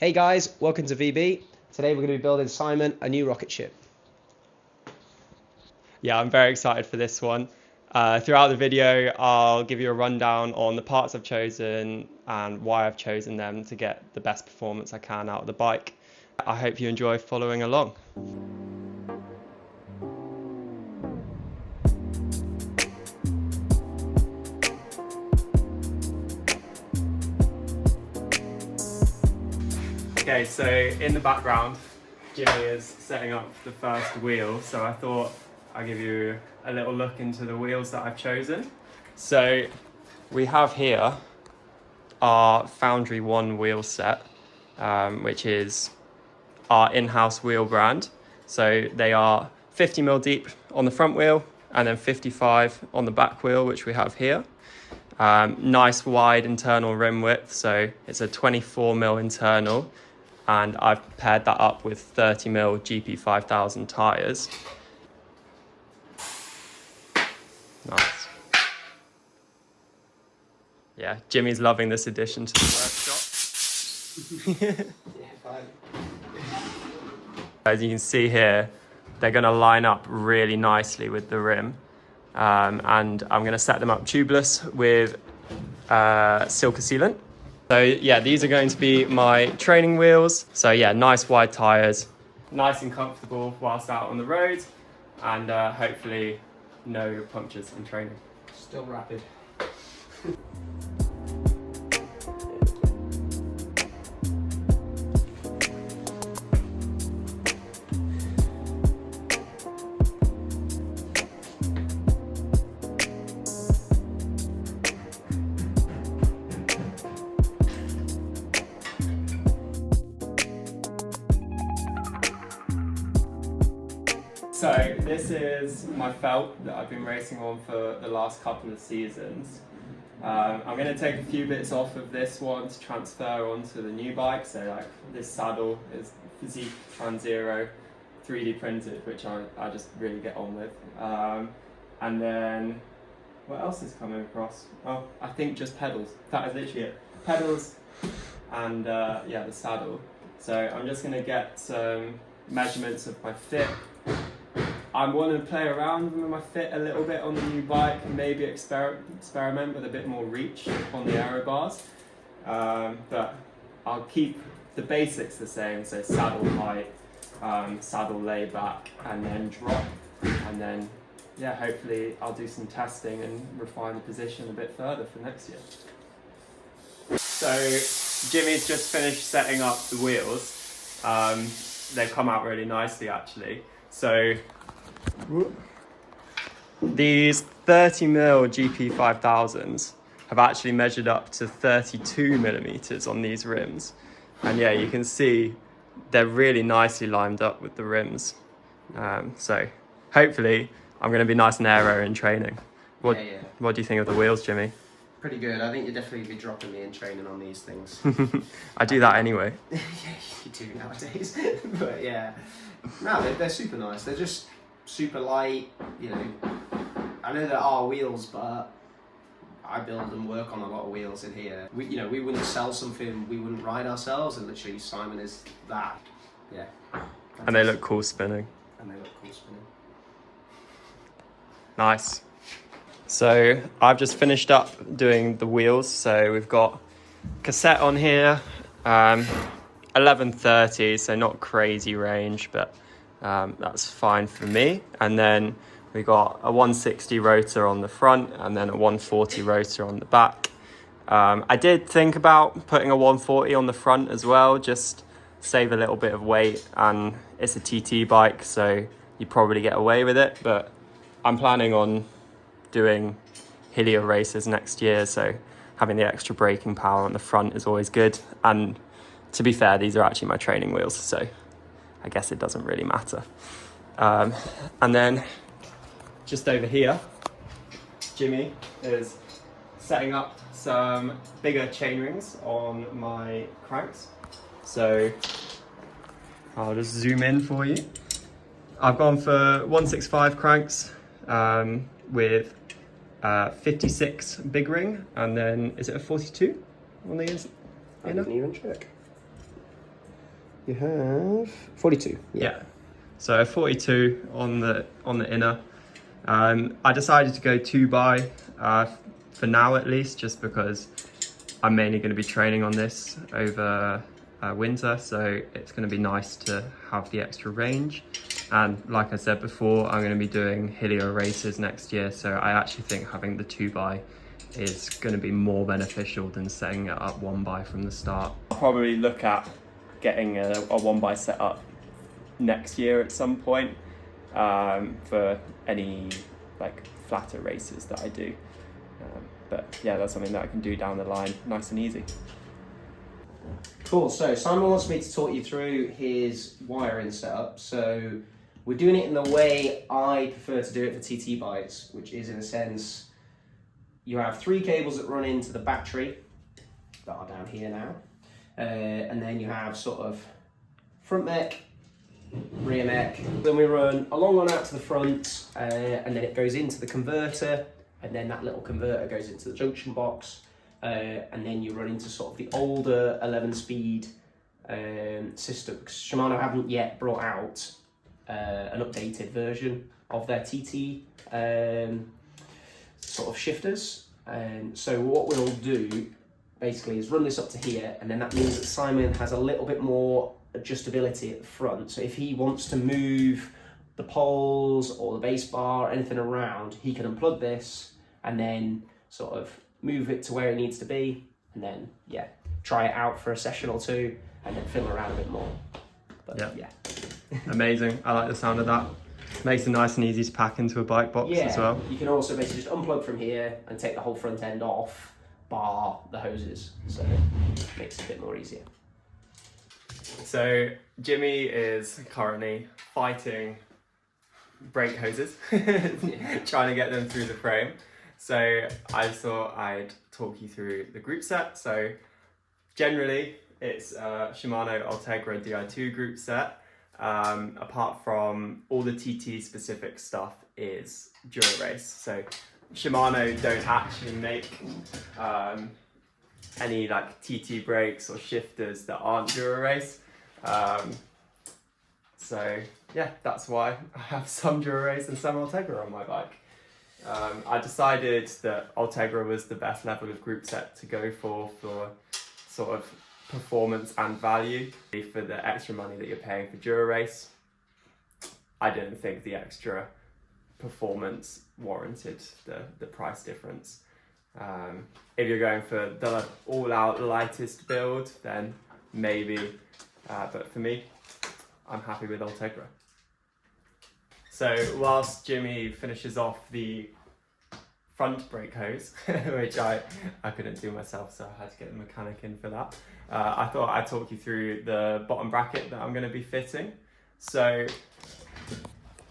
Hey guys, welcome to VB. Today we're going to be building Simon a new rocket ship. Yeah, I'm very excited for this one. Throughout the video, I'll give you a rundown on the parts I've chosen and why I've chosen them to get the best performance I can out of the bike. I hope you enjoy following along. Okay, so in the background, Jimmy is setting up the first wheel, so I thought I'd give you a little look into the wheels that I've chosen. So we have here our Foundry One wheel set, which is our in-house wheel brand. So they are 50mm deep on the front wheel and then 55 on the back wheel, which we have here. Nice wide internal rim width, so it's a 24mm internal, and I've paired that up with 30mm GP5000 tyres. Nice. Yeah, Jimmy's loving this addition to the workshop. As you can see here, they're going to line up really nicely with the rim. And I'm going to set them up tubeless with silica sealant. So yeah, these are going to be my training wheels. So yeah, nice wide tyres, nice and comfortable whilst out on the road, and hopefully no punctures in training. Still rapid. So this is my felt that I've been racing on for the last couple of seasons. I'm going to take a few bits off of this one to transfer onto the new bike. So like this saddle is Physique Trans-Aero 3D printed, which I just really get on with. And then what else is coming across? Oh, I think just pedals. That is literally it. Pedals and yeah, the saddle. So I'm just going to get some measurements of my fit. I want to play around with my fit a little bit on the new bike and maybe experiment with a bit more reach on the aero bars. But I'll keep the basics the same, so saddle height, saddle lay back, and then drop. And then, yeah, hopefully I'll do some testing and refine the position a bit further for next year. So Jimmy's just finished setting up the wheels. They've come out really nicely actually. So these 30mm GP5000s have actually measured up to 32mm on these rims, and yeah, you can see they're really nicely lined up with the rims. So hopefully I'm going to be nice and aero in training. What do you think of the wheels, Jimmy? Pretty good. I think you'll definitely be dropping me in training on these things. I do that anyway. Yeah, you do nowadays. But yeah, no, they're super nice. They're just super light, you know. I know there are wheels, but I build and work on a lot of wheels in here. We wouldn't sell something we wouldn't ride ourselves, and literally Simon is that. Yeah. Fantastic. And they look cool spinning. Nice. So I've just finished up doing the wheels. So we've got cassette on here, 1130, so not crazy range, but that's fine for me. And then we got a 160 rotor on the front and then a 140 rotor on the back. I did think about putting a 140 on the front as well, just save a little bit of weight, and it's a TT bike, so you probably get away with it, but I'm planning on doing hillier races next year, so having the extra braking power on the front is always good. And to be fair, these are actually my training wheels, so I guess it doesn't really matter. And then just over here, Jimmy is setting up some bigger chain rings on my cranks. So I'll just zoom in for you. I've gone for 165 cranks with 56 big ring, and then is it a 42 on the I didn't even check. You have 42. Yeah. So 42 on the inner. I decided to go 2x for now at least, just because I'm mainly going to be training on this over winter, so it's going to be nice to have the extra range. And like I said before, I'm going to be doing Hilio races next year, so I actually think having the 2x is going to be more beneficial than setting it up 1x from the start. I'll probably look at getting a 1x set up next year at some point for any like flatter races that I do. But yeah, that's something that I can do down the line, nice and easy. Cool, so Simon wants me to talk you through his wiring setup. So we're doing it in the way I prefer to do it for TT bikes, which is in a sense, you have 3 cables that run into the battery that are down here now. And then you have sort of front mech, rear mech. Then we run a long one out to the front, and then it goes into the converter, and then that little converter goes into the junction box, and then you run into sort of the older 11-speed system, because Shimano haven't yet brought out an updated version of their TT sort of shifters. So what we'll do basically is run this up to here, and then that means that Simon has a little bit more adjustability at the front. So if he wants to move the poles or the base bar or anything around, he can unplug this and then sort of move it to where it needs to be, and then yeah, try it out for a session or two and then fiddle around a bit more. But yeah. Amazing. I like the sound of that. Makes it nice and easy to pack into a bike box as well. You can also basically just unplug from here and take the whole front end off, bar the hoses, so it makes it a bit more easier. So Jimmy is currently fighting brake hoses, trying to get them through the frame. So I thought I'd talk you through the group set. So generally it's a Shimano Ultegra Di2 group set. Apart from all the TT specific stuff is Dura-Race. So Shimano don't actually make any like TT brakes or shifters that aren't Dura-Race. So yeah, that's why I have some Dura-Race and some Ultegra on my bike. I decided that Ultegra was the best level of group set to go for sort of performance and value. For the extra money that you're paying for Dura-Race, I didn't think the extra performance warranted the price difference. If you're going for the all-out lightest build, then maybe, but for me, I'm happy with Ultegra. So whilst Jimmy finishes off the front brake hose, which I couldn't do myself, so I had to get the mechanic in for that, I thought I'd talk you through the bottom bracket that I'm going to be fitting. So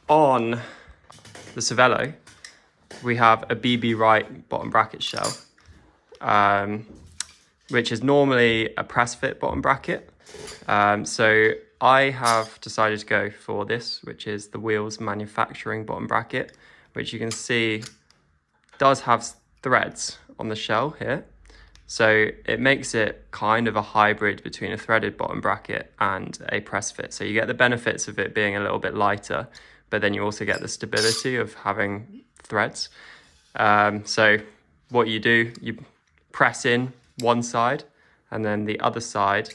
on the Cervelo, we have a BB Right bottom bracket shell, which is normally a press fit bottom bracket. So I have decided to go for this, which is the Wheels manufacturing bottom bracket, which you can see does have threads on the shell here. So it makes it kind of a hybrid between a threaded bottom bracket and a press fit. So you get the benefits of it being a little bit lighter, but then you also get the stability of having threads. So what you do, you press in one side, and then the other side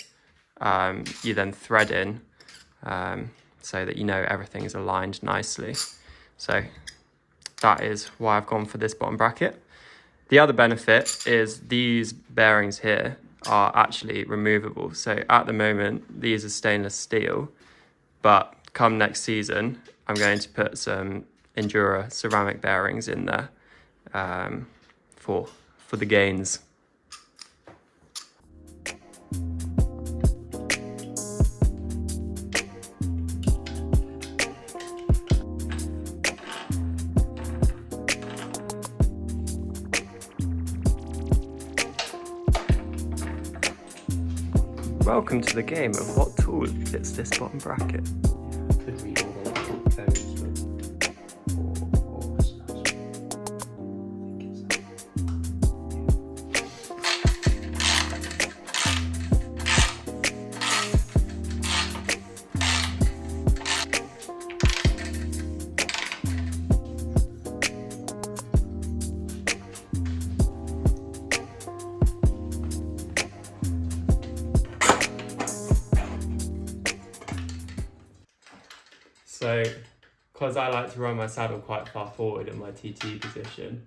you then thread in, so that you know everything is aligned nicely. So that is why I've gone for this bottom bracket. The other benefit is these bearings here are actually removable. So at the moment, these are stainless steel, but come next season, I'm going to put some Endura ceramic bearings in there for the gains. Welcome to the game of what tool fits this bottom bracket. Could read all the little codes, So, because I like to run my saddle quite far forward in my TT position,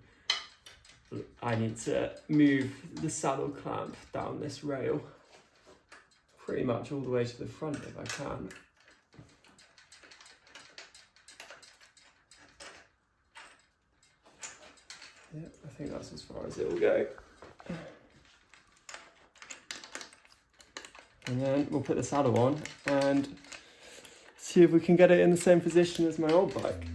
I need to move the saddle clamp down this rail pretty much all the way to the front if I can. Yeah, I think that's as far as it will go. And then we'll put the saddle on and see if we can get it in the same position as my old bike.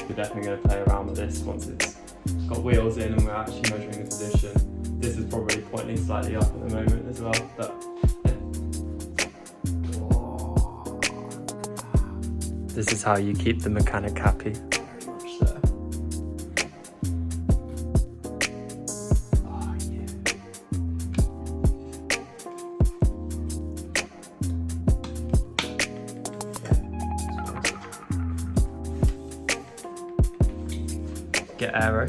We're definitely going to play around with this once it's got wheels in and we're actually measuring the position. This is probably pointing slightly up at the moment as well, but this is how you keep the mechanic happy. Very much so. Oh, yeah. Get aero.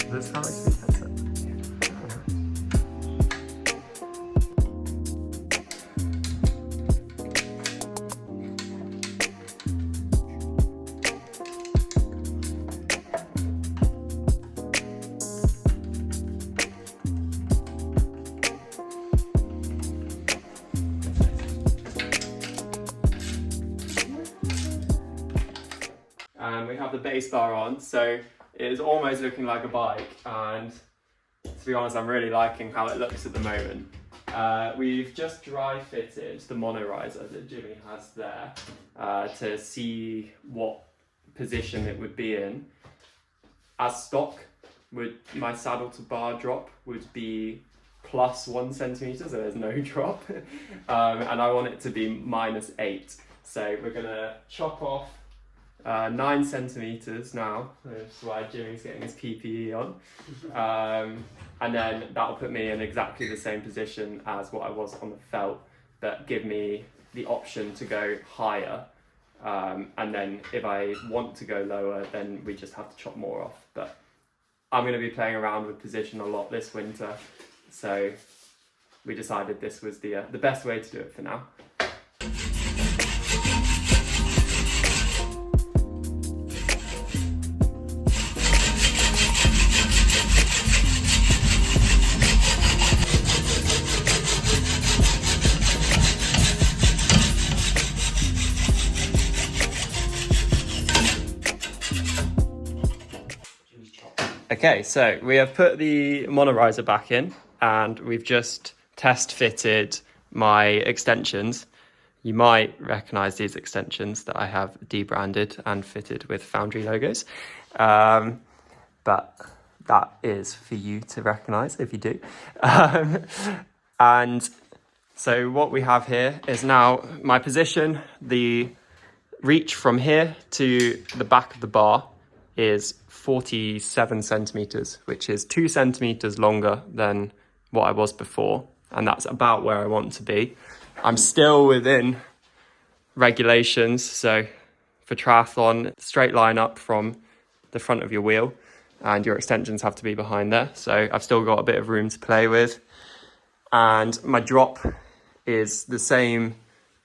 This is how much we set it. And we have the base bar on, so it is almost looking like a bike, and to be honest, I'm really liking how it looks at the moment. We've just dry fitted the monoriser that Jimmy has there to see what position it would be in. As stock, my saddle to bar drop would be plus 1 centimetre, so there's no drop. And I want it to be -8. So we're gonna chop off 9 centimetres now, which is why Jimmy's getting his PPE on. And then that'll put me in exactly the same position as what I was on the felt, but give me the option to go higher. And then if I want to go lower, then we just have to chop more off. But I'm going to be playing around with position a lot this winter, so we decided this was the best way to do it for now. Okay, so we have put the monoriser back in and we've just test fitted my extensions. You might recognise these extensions that I have debranded and fitted with Foundry logos. But that is for you to recognise if you do. And so what we have here is now my position. The reach from here to the back of the bar is 47 centimetres, which is 2 centimetres longer than what I was before. And that's about where I want to be. I'm still within regulations. So for triathlon, straight line up from the front of your wheel and your extensions have to be behind there. So I've still got a bit of room to play with. And my drop is the same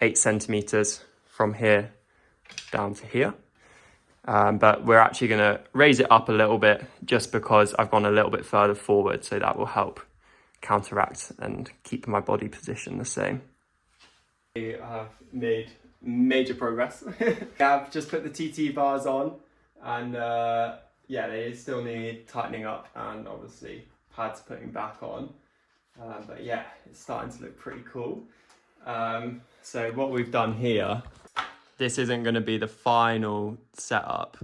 8 centimetres from here down to here. But we're actually going to raise it up a little bit just because I've gone a little bit further forward, so that will help counteract and keep my body position the same. We have made major progress. I've just put the TT bars on and yeah, they still need tightening up and obviously pads putting back on. But yeah, it's starting to look pretty cool. So what we've done here, this isn't going to be the final setup,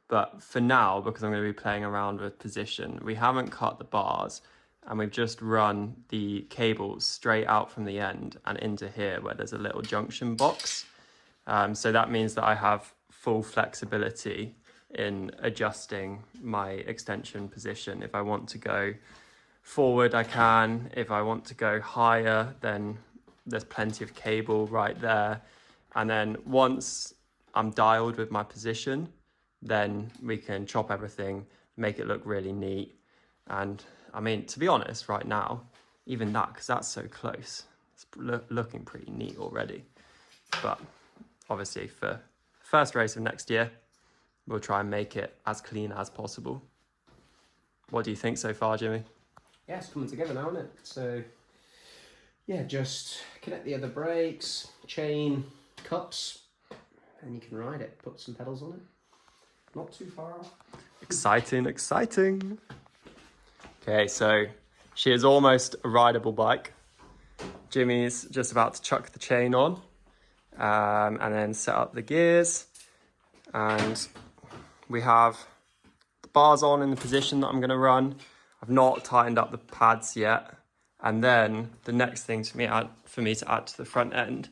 but for now, because I'm going to be playing around with position, we haven't cut the bars and we've just run the cables straight out from the end and into here where there's a little junction box. So that means that I have full flexibility in adjusting my extension position if I want to go Forward I can. If I want to go higher, then there's plenty of cable right there. And then once I'm dialed with my position, then we can chop everything, make it look really neat. And I mean, to be honest, right now, even that, because that's so close, it's looking pretty neat already. But obviously for first race of next year, we'll try and make it as clean as possible. What do you think so far, Jimmy? Yeah, it's coming together now, isn't it? So, yeah, just connect the other brakes, chain, cups, and you can ride it. Put some pedals on it. Not too far off. Exciting, exciting. Okay, so she is almost a rideable bike. Jimmy's just about to chuck the chain on and then set up the gears. And we have the bars on in the position that I'm going to run. I've not tightened up the pads yet. And then the next thing for me to add to the front end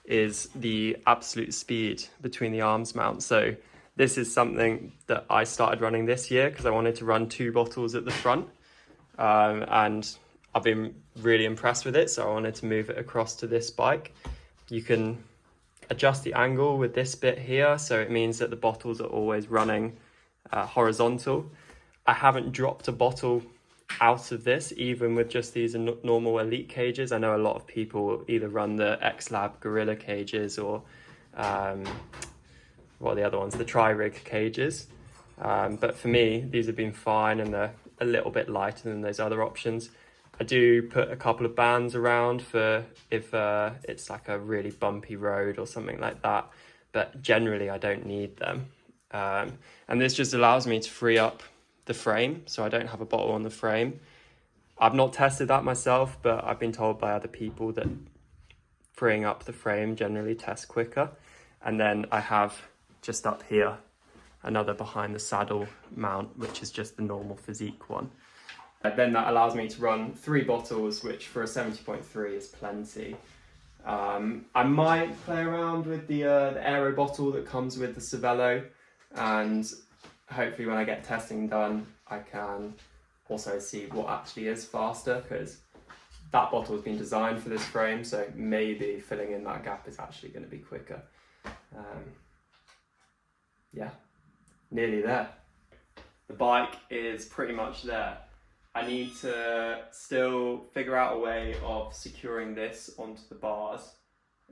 is the absolute speed between the arms mounts. So this is something that I started running this year because I wanted to run 2 bottles at the front. And I've been really impressed with it, so I wanted to move it across to this bike. You can adjust the angle with this bit here, so it means that the bottles are always running horizontal. I haven't dropped a bottle out of this, even with just these normal elite cages. I know a lot of people either run the X-Lab Gorilla cages or what are the other ones, the Tri-Rig cages. But for me, these have been fine, and they're a little bit lighter than those other options. I do put a couple of bands around for if it's like a really bumpy road or something like that, but generally I don't need them. And this just allows me to free up the frame, so I don't have a bottle on the frame. I've not tested that myself, but I've been told by other people that freeing up the frame generally tests quicker. And then I have just up here another behind the saddle mount, which is just the normal physique one. Then that allows me to run 3 bottles, which for a 70.3 is plenty. I might play around with the aero bottle that comes with the Cervelo, and hopefully when I get testing done, I can also see what actually is faster, because that bottle has been designed for this frame, so maybe filling in that gap is actually going to be quicker. Yeah, nearly there. The bike is pretty much there. I need to still figure out a way of securing this onto the bars.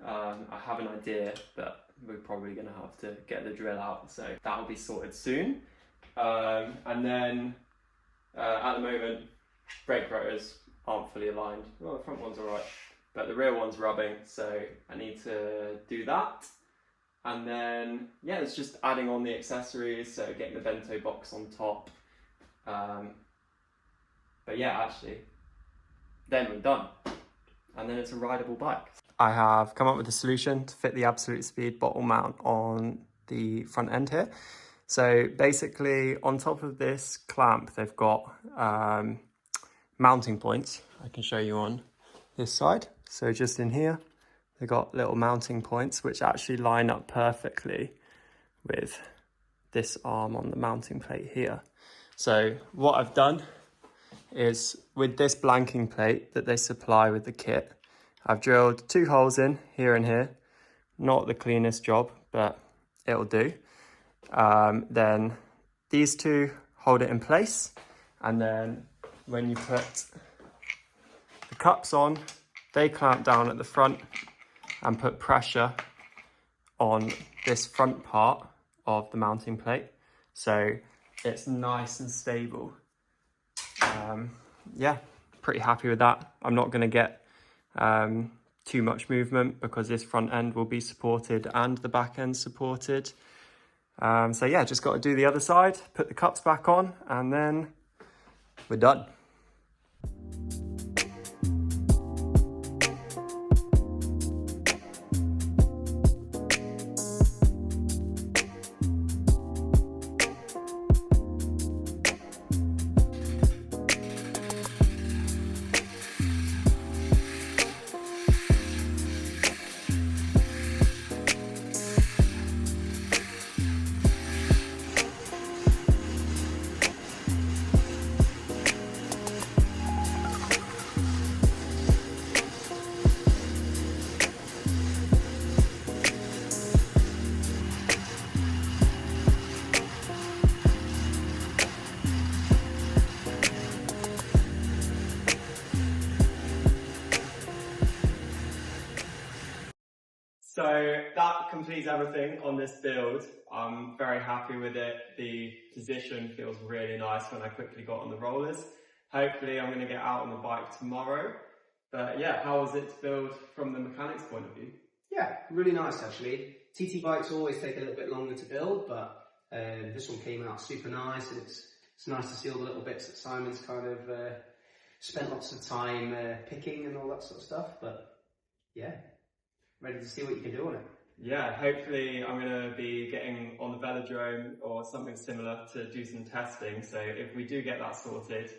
I have an idea, but we're probably going to have to get the drill out, so that will be sorted soon. And then at the moment, brake rotors aren't fully aligned. Well, the front one's alright, but the rear one's rubbing, so I need to do that. And then, yeah, it's just adding on the accessories, so getting the bento box on top. But yeah, actually, then we're done. And then it's a rideable bike. I have come up with a solution to fit the absolute speed bottle mount on the front end here. So basically, on top of this clamp, they've got mounting points. I can show you on this side. So just in here, they've got little mounting points, which actually line up perfectly with this arm on the mounting plate here. So what I've done is with this blanking plate that they supply with the kit, I've drilled 2 holes in here and here. Not the cleanest job, but it'll do. Then these 2 hold it in place, and then when you put the cups on, they clamp down at the front and put pressure on this front part of the mounting plate, so it's nice and stable. Yeah, pretty happy with that. I'm not going to get too much movement because this front end will be supported and the back end supported. So yeah, just got to do the other side, put the cups back on, and then we're done. So that completes everything on this build. I'm very happy with it. The position feels really nice when I quickly got on the rollers. Hopefully I'm going to get out on the bike tomorrow. But yeah, how was it to build from the mechanics point of view? Yeah, really nice actually. TT bikes always take a little bit longer to build, but this one came out super nice, and it's nice to see all the little bits that Simon's kind of spent lots of time picking and all that sort of stuff. But yeah, ready to see what you can do on it. Yeah, hopefully I'm going to be getting on the velodrome or something similar to do some testing. So if we do get that sorted,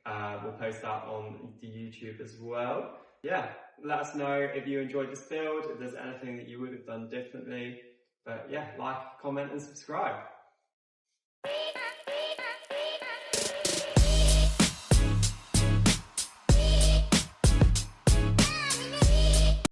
we'll post that on the YouTube as well. Yeah, let us know if you enjoyed this build, if there's anything that you would have done differently. But yeah, like, comment and subscribe.